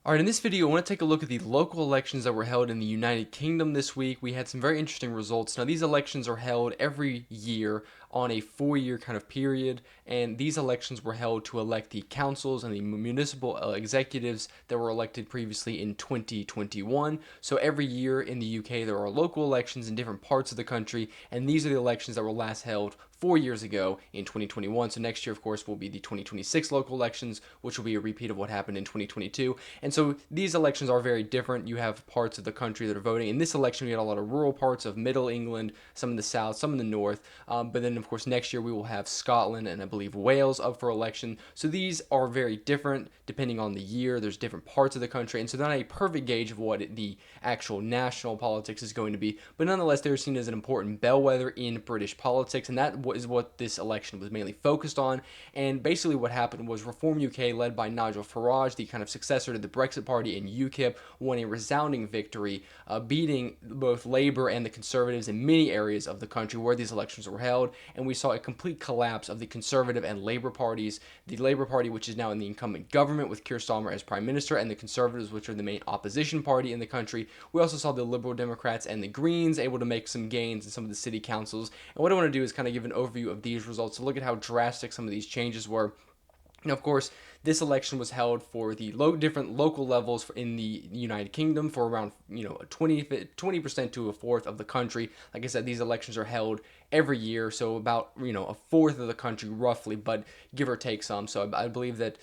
Alright, in this video, I want to take a look at the local elections that were held in the United Kingdom this week. We had some very interesting results. Now, these elections are held every year on a 4-year kind of period, and these elections were held to elect the councils and the municipal executives that were elected previously in 2021. So every year in the UK, there are local elections in different parts of the country, and these are the elections that were last held 4 years ago in 2021. So next year, of course, will be the 2026 local elections, which will be a repeat of what happened in 2022. And so these elections are very different. You have parts of the country that are voting. In this election, we had a lot of rural parts of Middle England, some in the south, some in the north. But then, of course, next year we will have Scotland and I believe Wales up for election. So these are very different depending on the year. There's different parts of the country. And so they're not a perfect gauge of what the actual national politics is going to be. But nonetheless, they're seen as an important bellwether in British politics. And that is what this election was mainly focused on. And basically what happened was Reform UK, led by Nigel Farage, the kind of successor to the Brexit Party, and UKIP, won a resounding victory, beating both Labour and the Conservatives in many areas of the country where these elections were held. And we saw a complete collapse of the Conservative and Labour parties. The Labour Party, which is now in the incumbent government with Keir Starmer as Prime Minister, and the Conservatives, which are the main opposition party in the country. We also saw the Liberal Democrats and the Greens able to make some gains in some of the city councils. And what I want to do is kind of give an overview of these results to look at how drastic some of these changes were. Now, of course, this election was held for the different local levels in the United Kingdom for around 20% to a fourth of the country. Like I said, these elections are held every year, so about a fourth of the country roughly, but give or take some. So I believe that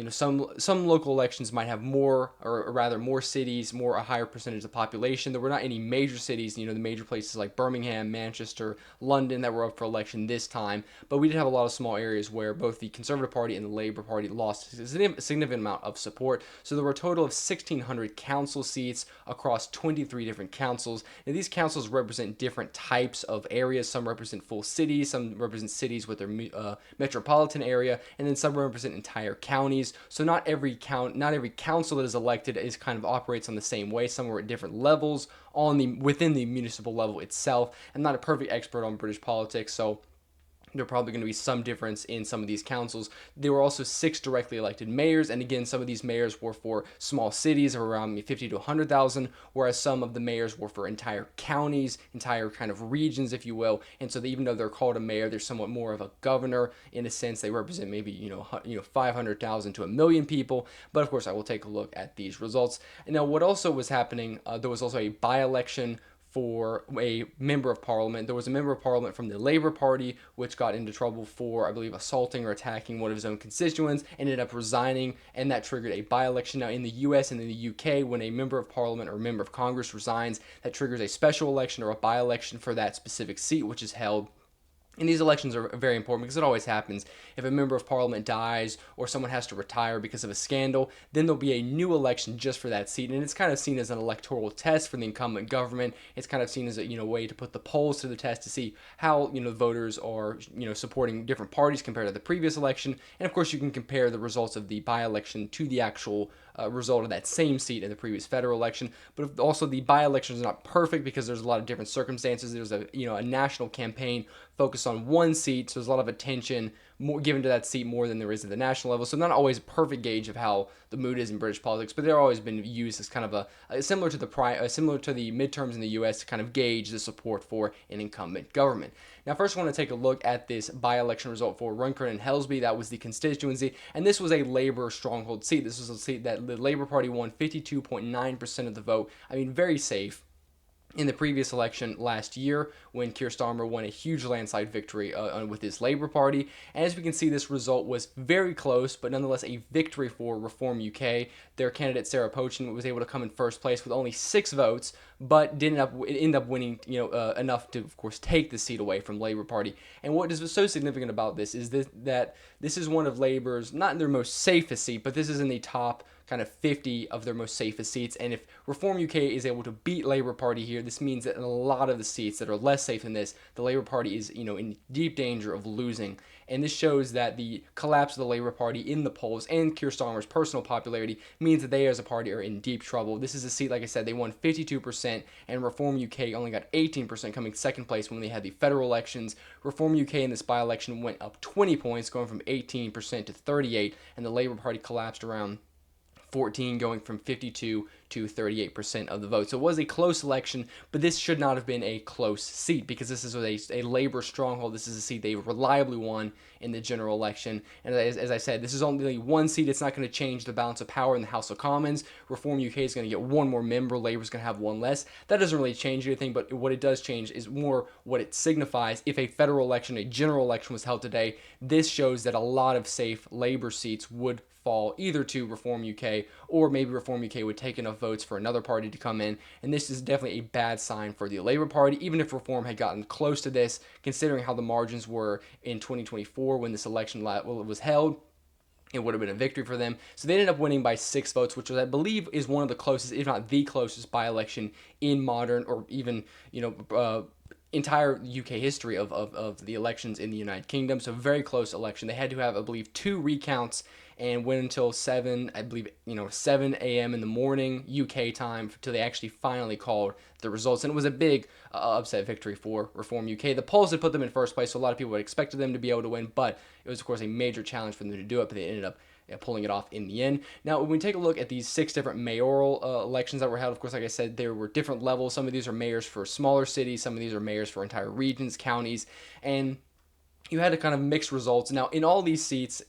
some local elections might have more, or rather more cities, a higher percentage of the population. There were not any major cities, the major places like Birmingham, Manchester, London that were up for election this time, but we did have a lot of small areas where both the Conservative Party and the Labour Party lost a significant amount of support. So there were a total of 1,600 council seats across 23 different councils. Now, these councils represent different types of areas. Some represent full cities, some represent cities with their metropolitan area, and then some represent entire counties. So not every council that is elected is kind of operates on the same way. Some are at different levels within the municipal level itself. I'm not a perfect expert on British politics, so there are probably going to be some difference in some of these councils. There were also 6 directly elected mayors, and again, some of these mayors were for small cities of around 50 to 100,000, whereas some of the mayors were for entire counties, entire kind of regions, if you will. And so even though they're called a mayor, they're somewhat more of a governor in a sense. They represent maybe 500,000 to 1,000,000 people. But of course, I will take a look at these results. And now, what also was happening? There was also a by-election for a member of parliament. There was a member of parliament from the Labour Party which got into trouble for, I believe, assaulting or attacking one of his own constituents, ended up resigning, and that triggered a by-election. Now, in the US and in the UK, when a member of parliament or a member of Congress resigns, that triggers a special election or a by-election for that specific seat, which is held. And these elections are very important because it always happens. If a member of parliament dies or someone has to retire because of a scandal, then there'll be a new election just for that seat. And it's kind of seen as an electoral test for the incumbent government. It's kind of seen as a way to put the polls to the test to see how voters are supporting different parties compared to the previous election. And of course, you can compare the results of the by-election to the actual result of that same seat in the previous federal election. But also, the by-election is not perfect because there's a lot of different circumstances. There's a national campaign focused on one seat, so there's a lot of attention more given to that seat more than there is at the national level. So not always a perfect gauge of how the mood is in British politics, but they're always been used as kind of similar to the midterms in the U.S. to kind of gauge the support for an incumbent government. Now, first, I want to take a look at this by-election result for Runcorn and Hellsby. That was the constituency, and this was a Labour stronghold seat. This was a seat that the Labour Party won 52.9% of the vote. I mean, very safe. In the previous election last year, when Keir Starmer won a huge landslide victory with his Labour Party. And as we can see, this result was very close, but nonetheless a victory for Reform UK. Their candidate, Sarah Pochin, was able to come in first place with only 6 votes, but did end up winning enough to, of course, take the seat away from Labour Party. And what is so significant about this is that this is one of Labour's, not their most safest seat, but this is in the top kind of 50 of their most safest seats. And if Reform UK is able to beat Labour Party here, this means that in a lot of the seats that are less safe than this, the Labour Party is in deep danger of losing. And this shows that the collapse of the Labour Party in the polls and Keir Starmer's personal popularity means that they as a party are in deep trouble. This is a seat, like I said, they won 52%, and Reform UK only got 18%, coming second place when they had the federal elections. Reform UK in this by-election went up 20 points, going from 18% to 38%, and the Labour Party collapsed around 14 going from 52 to 38% of the vote. So it was a close election, but this should not have been a close seat because this is a labor stronghold. This is a seat they reliably won in the general election. And as I said, this is only one seat. It's not going to change the balance of power in the House of Commons. Reform UK is going to get one more member. Labour's going to have one less. That doesn't really change anything, but what it does change is more what it signifies. If a federal election, a general election was held today, this shows that a lot of safe Labour seats would fall either to Reform UK, or maybe Reform UK would take enough votes for another party to come in. And this is definitely a bad sign for the Labour Party, even if Reform had gotten close to this, considering how the margins were in 2024 when this election was held. It would have been a victory for them. So they ended up winning by 6 votes, which I believe is one of the closest, if not the closest, by-election in modern or even, entire UK history of the elections in the United Kingdom. So very close election. They had to have, I believe, 2 recounts and went until 7 a.m. in the morning UK time until they actually finally called the results. And it was a big upset victory for Reform UK. The polls had put them in first place, so a lot of people had expected them to be able to win, but it was, of course, a major challenge for them to do it, but they ended up pulling it off in the end. Now, when we take a look at these 6 different mayoral elections that were held, of course, like I said, there were different levels. Some of these are mayors for smaller cities. Some of these are mayors for entire regions, counties, and you had a kind of mixed results. Now, in all these seats,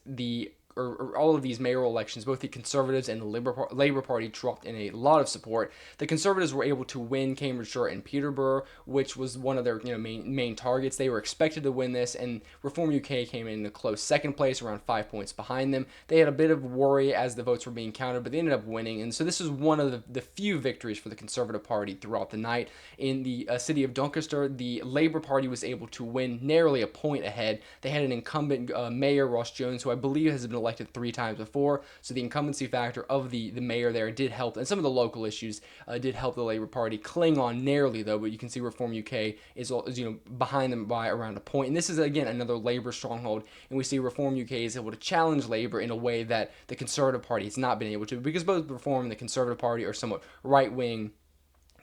or all of these mayoral elections, both the Conservatives and the Labour Party dropped in a lot of support. The Conservatives were able to win Cambridgeshire and Peterborough, which was one of their main targets. They were expected to win this, and Reform UK came in a close second place, around 5 points behind them. They had a bit of worry as the votes were being counted, but they ended up winning, and so this is one of the few victories for the Conservative Party throughout the night. In the city of Doncaster, the Labour Party was able to win narrowly a point ahead. They had an incumbent mayor, Ross Jones, who I believe has been elected 3 times before, so the incumbency factor of the mayor there did help, and some of the local issues did help the Labour Party cling on narrowly, though. But you can see Reform UK is behind them by around a point, and this is again another Labour stronghold, and we see Reform UK is able to challenge Labour in a way that the Conservative Party has not been able to, because both Reform and the Conservative Party are somewhat right-wing,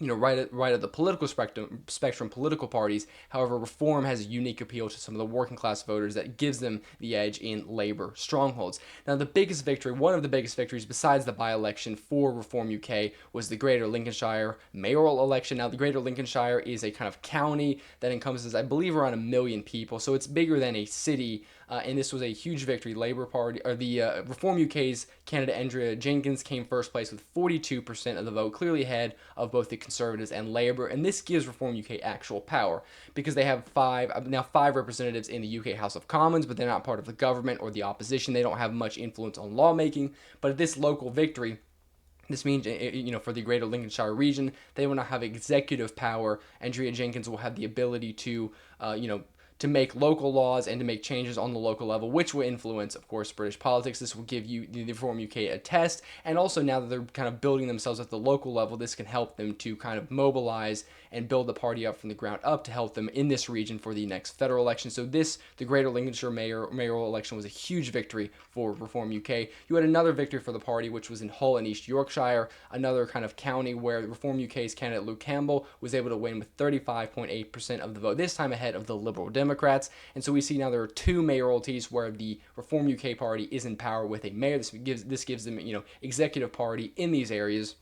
right at the political spectrum, political parties. However, Reform has a unique appeal to some of the working class voters that gives them the edge in Labour strongholds. Now, one of the biggest victories besides the by-election for Reform UK was the Greater Lincolnshire mayoral election. Now, the Greater Lincolnshire is a kind of county that encompasses, I believe, around 1 million people, so it's bigger than a city. And this was a huge victory. Labour Party, or the Reform UK's candidate Andrea Jenkins came first place with 42% of the vote, clearly ahead of both the Conservatives and Labour. And this gives Reform UK actual power because they have five representatives in the UK House of Commons, but they're not part of the government or the opposition. They don't have much influence on lawmaking. But at this local victory, this means, for the Greater Lincolnshire region, they will now have executive power. Andrea Jenkins will have the ability to, to make local laws and to make changes on the local level, which will influence, of course, British politics. This will give the Reform UK a test, and also now that they're kind of building themselves at the local level, this can help them to kind of mobilize and build the party up from the ground up to help them in this region for the next federal election. So the Greater Lincolnshire mayoral election was a huge victory for Reform UK. You had another victory for the party, which was in Hull in East Yorkshire, another kind of county where Reform UK's candidate Luke Campbell was able to win with 35.8% of the vote, this time ahead of the Liberal Democrats. And so we see now there are 2 mayoralties where the Reform UK party is in power with a mayor. This gives them, executive party in these areas.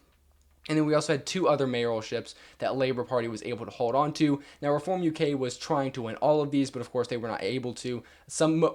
And then we also had 2 other mayoralships that Labour Party was able to hold on to. Now, Reform UK was trying to win all of these, but of course they were not able to.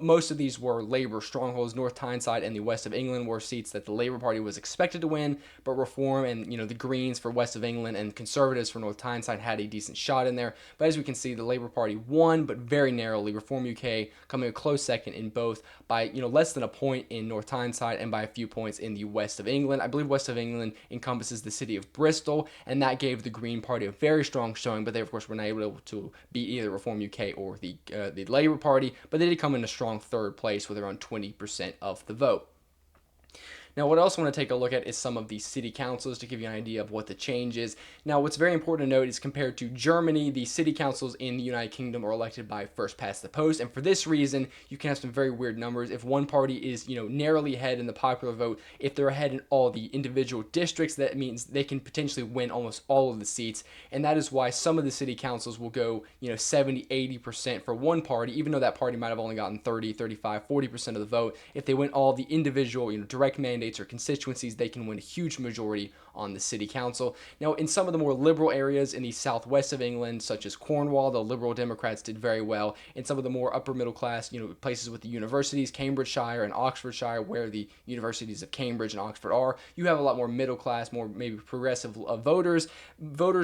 Most of these were Labour strongholds. North Tyneside and the West of England were seats that the Labour Party was expected to win, but Reform and the Greens for West of England and Conservatives for North Tyneside had a decent shot in there. But as we can see, the Labour Party won, but very narrowly. Reform UK coming a close second in both by less than a point in North Tyneside and by a few points in the West of England. I believe West of England encompasses the city of Bristol, and that gave the Green Party a very strong showing, but they of course were not able to beat either Reform UK or the Labour Party, but they did come in a strong 3rd place with around 20% of the vote. Now, what I also want to take a look at is some of the city councils to give you an idea of what the change is. Now, what's very important to note is compared to Germany, the city councils in the United Kingdom are elected by first past the post, and for this reason, you can have some very weird numbers. If one party is, narrowly ahead in the popular vote, if they're ahead in all the individual districts, that means they can potentially win almost all of the seats, and that is why some of the city councils will go, 70, 80% for one party, even though that party might have only gotten 30, 35, 40% of the vote. If they win all the individual, direct mandate candidates or constituencies, they can win a huge majority on the city council. Now, in some of the more liberal areas in the southwest of England, such as Cornwall, the Liberal Democrats did very well. In some of the more upper middle class, places with the universities, Cambridgeshire and Oxfordshire, where the universities of Cambridge and Oxford are, you have a lot more middle class, more maybe progressive voters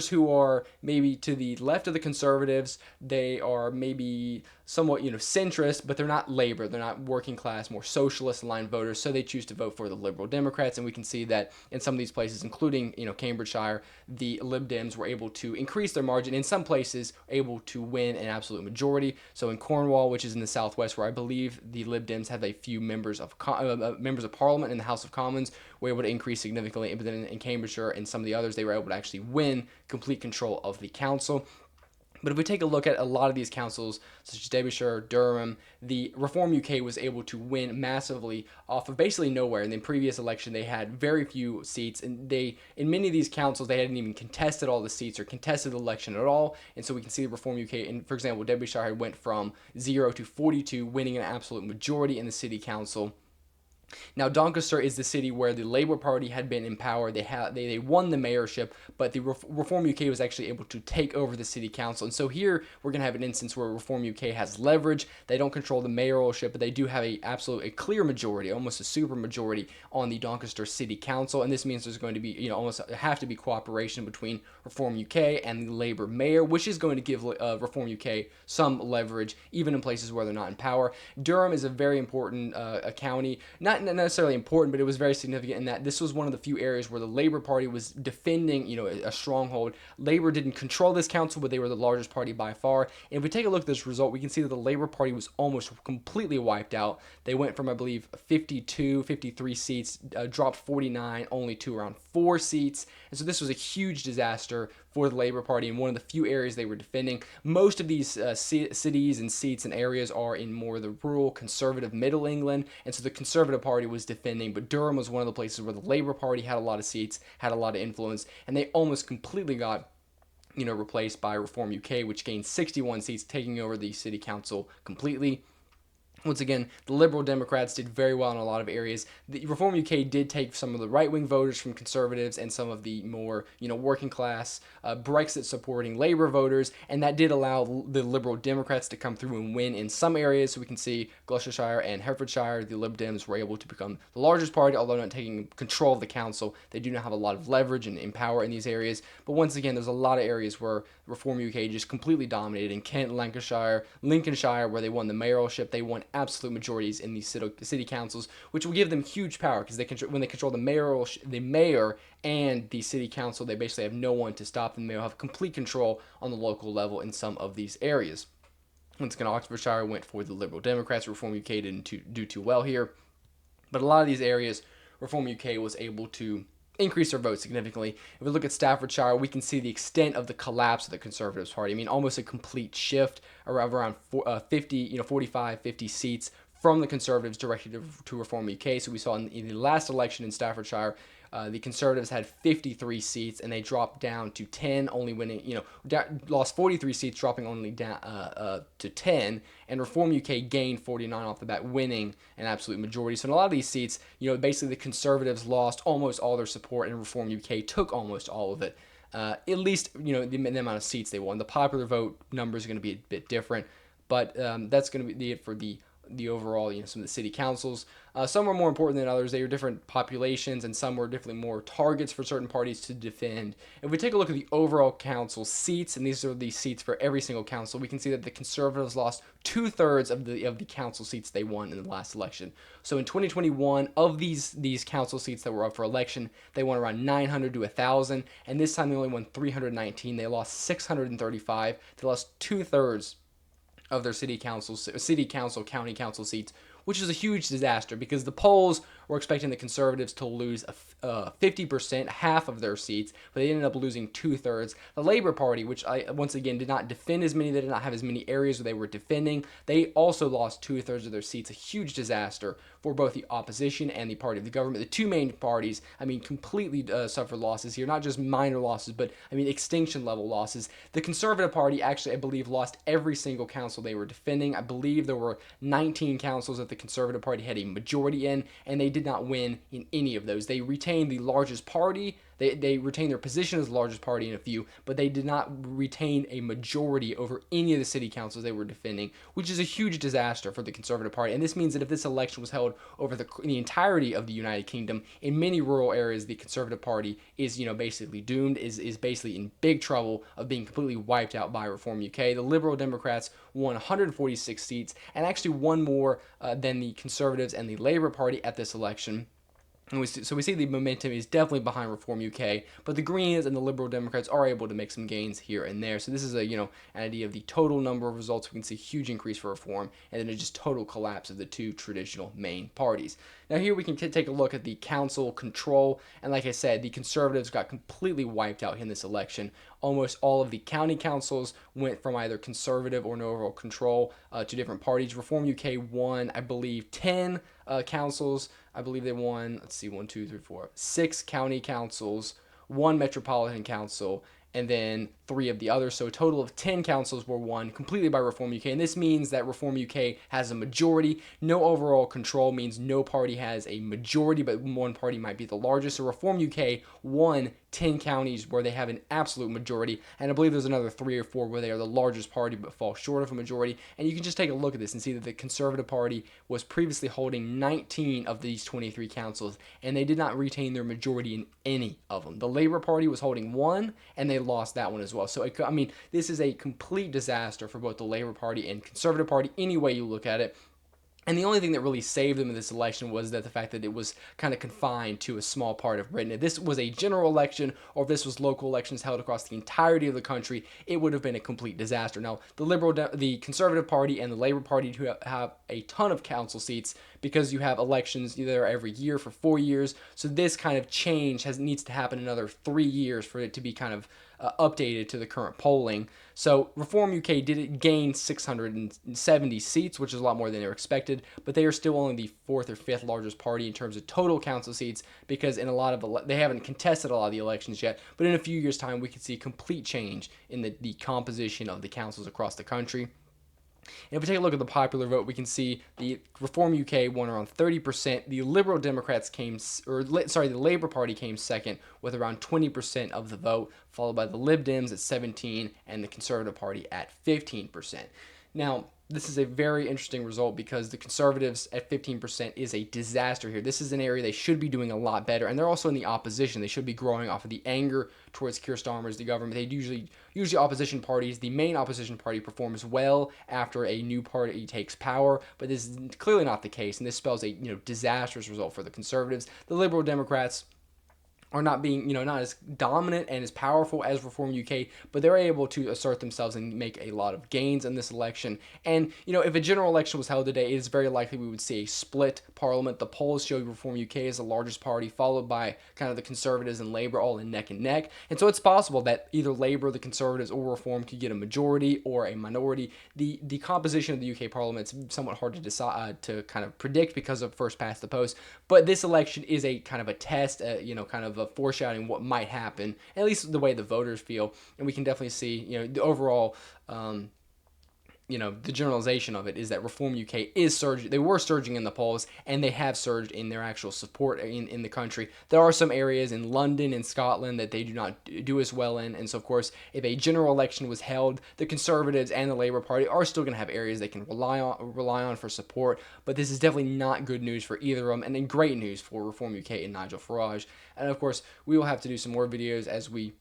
who are maybe to the left of the Conservatives. They are maybe somewhat centrist, but they're not labor, they're not working class, more socialist aligned voters, so they choose to vote for the Liberal Democrats. And we can see that in some of these places, including Cambridgeshire, the Lib Dems were able to increase their margin, in some places able to win an absolute majority. So in Cornwall, which is in the southwest, where I believe the Lib Dems have a few members of Parliament in the House of Commons, were able to increase significantly. But then in Cambridgeshire and some of the others, they were able to actually win complete control of the council. But if we take a look at a lot of these councils, such as Derbyshire, Durham, the Reform UK was able to win massively off of basically nowhere. In the previous election, they had very few seats, and in many of these councils, they hadn't even contested all the seats or contested the election at all. And so we can see the Reform UK, and for example, Derbyshire went from 0 to 42, winning an absolute majority in the city council. Now, Doncaster is the city where the Labour Party had been in power. They won the mayorship, but the Reform UK was actually able to take over the city council. And so here we're going to have an instance where Reform UK has leverage. They don't control the mayoralship, but they do have a clear majority, almost a super majority on the Doncaster City Council. And this means there's going to be, almost have to be cooperation between Reform UK and the Labour mayor, which is going to give Reform UK some leverage, even in places where they're not in power. Durham is a very important county, not necessarily important, but it was very significant in that this was one of the few areas where the Labour Party was defending, a stronghold. Labour didn't control this council, but they were the largest party by far. And if we take a look at this result, we can see that the Labour Party was almost completely wiped out. They went from, I believe, 53 seats, dropped 49, only to around 4 seats. And so this was a huge disaster for the Labour Party in one of the few areas they were defending. Most of these cities and seats and areas are in more of the rural, conservative middle England, and so the Conservative Party was defending, but Durham was one of the places where the Labour Party had a lot of seats, had a lot of influence, and they almost completely got replaced by Reform UK, which gained 61 seats, taking over the city council completely. Once again, the Liberal Democrats did very well in a lot of areas. The Reform UK did take some of the right-wing voters from Conservatives and some of the more, working-class, Brexit-supporting Labour voters, and that did allow the Liberal Democrats to come through and win in some areas. So we can see Gloucestershire and Herefordshire, the Lib Dems were able to become the largest party, although not taking control of the council. They do not have a lot of leverage and power in these areas. But once again, there's a lot of areas where Reform UK just completely dominated. In Kent, Lancashire, Lincolnshire, where they won the mayoralship, they won absolute majorities in these city councils, which will give them huge power because when they control the mayor and the city council, they basically have no one to stop them. They'll have complete control on the local level in some of these areas. Once again, Oxfordshire went for the Liberal Democrats. Reform UK didn't do too well here, but a lot of these areas, Reform UK was able to increase their vote significantly. If we look at Staffordshire, we can see the extent of the collapse of the Conservatives Party. I mean, almost a complete shift around 45, 50 seats from the Conservatives directly to Reform UK. So we saw in the last election in Staffordshire, the Conservatives had 53 seats, and they dropped down to 10, only winning, lost 43 seats, dropping only down to 10, and Reform UK gained 49 off the bat, winning an absolute majority. So in a lot of these seats, basically the Conservatives lost almost all their support, and Reform UK took almost all of it. At least, the amount of seats they won. The popular vote numbers are going to be a bit different, but that's going to be it for the overall, some of the city councils. Some were more important than others. They were different populations, and some were definitely more targets for certain parties to defend. If we take a look at the overall council seats, and these are the seats for every single council, we can see that the Conservatives lost 2/3 of the council seats they won in the last election. So in 2021, of these council seats that were up for election, they won around 900 to 1,000, and this time they only won 319. They lost 635. They lost 2/3 of their city council, county council seats, which is a huge disaster because the polls were expecting the Conservatives to lose 50%, half of their seats, but they ended up losing 2/3. The Labour Party, which once again did not defend as many, they did not have as many areas where they were defending, they also lost 2/3 of their seats, a huge disaster for both the opposition and the party of the government. The two main parties, completely suffered losses here, not just minor losses, but extinction level losses. The Conservative Party actually, I believe, lost every single council they were defending. I believe there were 19 councils that the Conservative Party had a majority in, and they did not win in any of those. They retained the largest party. They retained their position as the largest party in a few, but they did not retain a majority over any of the city councils they were defending, which is a huge disaster for the Conservative Party. And this means that if this election was held over the entirety of the United Kingdom, in many rural areas, the Conservative Party is, basically doomed, is basically in big trouble of being completely wiped out by Reform UK. The Liberal Democrats won 146 seats and actually won more than the Conservatives and the Labour Party at this election. And we see the momentum is definitely behind Reform UK, but the Greens and the Liberal Democrats are able to make some gains here and there. So this is an idea of the total number of results. We can see a huge increase for Reform, and then a just total collapse of the two traditional main parties. Now here we can take a look at the council control, and like I said, the Conservatives got completely wiped out in this election. Almost all of the county councils went from either Conservative or no overall control to different parties. Reform UK won, I believe, 10 councils. I believe they won, let's see, 1, 2, 3, 4, 6 county councils, 1 metropolitan council, and then 3 of the others. So a total of 10 councils were won completely by Reform UK. And this means that Reform UK has a majority. No overall control means no party has a majority, but one party might be the largest. So Reform UK won 10 counties where they have an absolute majority. And I believe there's another 3 or 4 where they are the largest party but fall short of a majority. And you can just take a look at this and see that the Conservative Party was previously holding 19 of these 23 councils, and they did not retain their majority in any of them. The Labour Party was holding 1, and they lost that one as well. So, this is a complete disaster for both the Labour Party and Conservative Party, any way you look at it. And the only thing that really saved them in this election was that the fact that it was kind of confined to a small part of Britain. If this was a general election, or if this was local elections held across the entirety of the country, it would have been a complete disaster. Now, the Conservative Party and the Labour Party do have a ton of council seats because you have elections either every year for 4 years. So this kind of change needs to happen another 3 years for it to be kind of updated to the current polling. So Reform UK did gain 670 seats, which is a lot more than they were expected, but they are still only the 4th or 5th largest party in terms of total council seats, because in a lot of they haven't contested a lot of the elections yet, but in a few years' time we could see a complete change in the composition of the councils across the country. And if we take a look at the popular vote, we can see the Reform UK won around 30%. The Liberal Democrats the Labour Party came second with around 20% of the vote, followed by the Lib Dems at 17% and the Conservative Party at 15%. Now, this is a very interesting result because the Conservatives at 15% is a disaster here. This is an area they should be doing a lot better, and they're also in the opposition. They should be growing off of the anger towards Keir Starmer's the government. They usually opposition parties. The main opposition party performs well after a new party takes power, but this is clearly not the case, and this spells a disastrous result for the Conservatives. The Liberal Democrats are not being, not as dominant and as powerful as Reform UK, but they're able to assert themselves and make a lot of gains in this election. And, if a general election was held today, it is very likely we would see a split parliament. The polls show Reform UK as the largest party, followed by kind of the Conservatives and Labour all in neck and neck. And so it's possible that either Labour, the Conservatives, or Reform could get a majority or a minority. The composition of the UK parliament is somewhat hard to decide, to kind of predict because of first past the post. But this election is a kind of a test, kind of a foreshadowing what might happen, at least the way the voters feel. And we can definitely see, the overall, the generalization of it is that Reform UK is surging. They were surging in the polls, and they have surged in their actual support in the country. There are some areas in London and Scotland that they do not do as well in, and so of course, if a general election was held, the Conservatives and the Labour Party are still going to have areas they can rely on for support. But this is definitely not good news for either of them, and then great news for Reform UK and Nigel Farage. And of course, we will have to do some more videos as we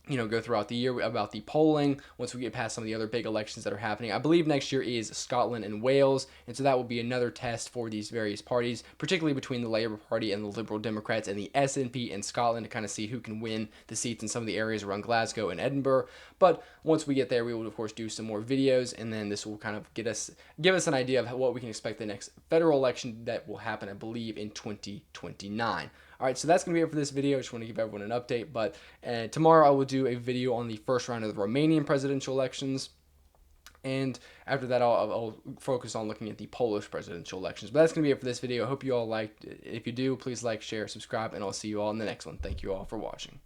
go throughout the year about the polling once we get past some of the other big elections that are happening. I believe next year is Scotland and Wales, and so that will be another test for these various parties, particularly between the Labour Party and the Liberal Democrats and the SNP in Scotland, to kind of see who can win the seats in some of the areas around Glasgow and Edinburgh. But once we get there, we will of course do some more videos, and then this will kind of give us an idea of what we can expect the next federal election that will happen, I believe, in 2029. All right, so that's going to be it for this video. I just want to give everyone an update. But tomorrow I will do a video on the first round of the Romanian presidential elections. And after that, I'll focus on looking at the Polish presidential elections. But that's going to be it for this video. I hope you all liked it. If you do, please like, share, subscribe, and I'll see you all in the next one. Thank you all for watching.